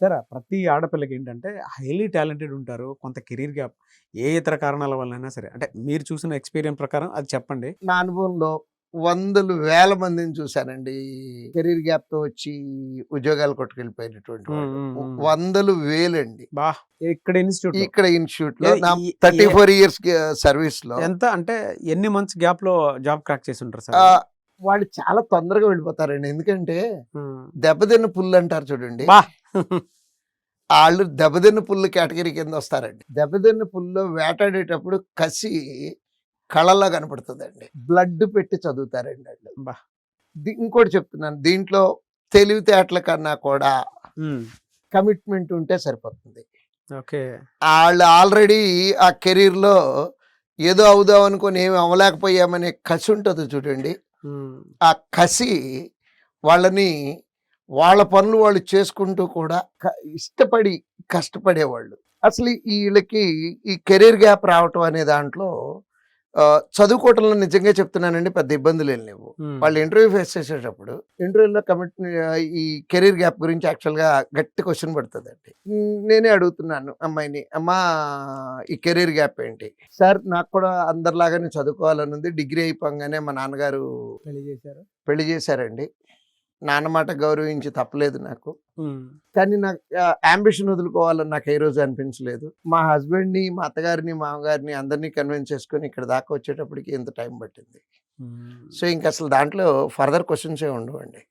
Sir ప్రతి ఆడపిల్లకి ఏంటంటే హైలీ టాలెంటెడ్ ఉంటారు. కొంత కెరీర్ గ్యాప్ ఏ ఇతర కారణాల వల్లైనా సరే. అంటే మీరు చూసిన ఎక్స్‌పీరియన్స్ ప్రకారం అది చెప్పండి. నా అనుభవంలో వందలు, వేల మందిని చూశానండి. కెరీర్ గ్యాప్‌తో వచ్చి ఉద్యోగాలు కొట్టుకెళ్ళిపోయినటువంటి హ్మ్. వాళ్ళు. హ్మ్. హ్మ్. వందలు, వేలండి. ఇక్కడ ఇన్‌స్టిట్యూట్‌లో ఇక్కడ ఇన్‌స్టిట్యూట్‌లో ఏది నా ఈ 34 ఇయర్స్ సర్వీస్‌లో ఎంత అంటే ఎన్ని మంత్స్ గ్యాప్‌లో జాబ్ క్రాక్ చేసి ఉంటారు సార్? వాళ్ళు చాలా తొందరగా వెళ్ళిపోతారండి. ఎందుకంటే హ్మ్. దెబ్బతిన్న పుల్లు అంటారు చూడండి. బా! ఆళ్ళు దెబ్బతిన్న పుల్లు కేటగిరీ కింద వస్తారండి. దెబ్బతిన్న పుల్లో వేటాడేటప్పుడు కసి కళ్ళలో కనపడుతదండి. బ్లడ్ పెట్టి చదువుతారండి ఆళ్ళు. బా! ఇంకోటి చెప్తున్నాను. దీంట్లో తెలివితేటల కన్నా కూడా హ్మ్. కమిట్మెంట్ ఉంటే సరిపోతుంది. ఓకే. ఆళ్ళు ఆల్రెడీ ఆ కెరీర్‌లో ఏదో అవుదాం అనుకోని ఏమి అవ్వలేకపోయామనే కసి ఉంటది చూడండి. హ్మ్. ఆ కసి వాళ్ళని వాళ్ళ పనులు వాళ్ళు చేసుకుంటూ కూడా ఇష్టపడి కష్టపడేవాళ్ళు. అసలు ఈళ్ళకి ఈ కెరీర్ గ్యాప్ రావటం అనే దాంట్లో చదువుకోవటంలో నిజంగా చెప్తున్నానండి పెద్ద ఇబ్బందులేం లేవు. హ్మ్. వాళ్ళు ఇంటర్వ్యూ ఫేస్ చేసేటప్పుడు ఇంటర్వ్యూలో ఈ కెరీర్ గ్యాప్ గురించి యాక్చువల్‌గా గట్టి క్వెషన్ పడతదండి. నేనే అడుగుతున్నాను అమ్మాయిని, "అమ్మా ఈ కెరీర్ గ్యాప్ ఏంటి?" "సార్ నాకు కూడా అందరిలాగానే చదువుకోవాలనుంది. డిగ్రీ అయిపోగానే మా నాన్నగారు పెళ్లి చేశారు. పెళ్లి చేశారండి. నాన్న మాట గౌరవించి తప్పలేదు నాకు. హ్మ్. కానీ నాకు యాంబిషన్ వదులుకోవాలని నాకు ఏ రోజు అనిపించలేదు. మా హస్బెండ్‌ని, మా అత్తగారిని, మామగారిని అందరిని కన్విన్స్ చేసుకొని ఇక్కడి దాకా వచ్చేటప్పటికి ఇంత టైం పట్టింది." హ్మ్. సో, ఇంకసలు దాంట్లో ఫర్దర్ క్వెషన్సే ఉండవండి.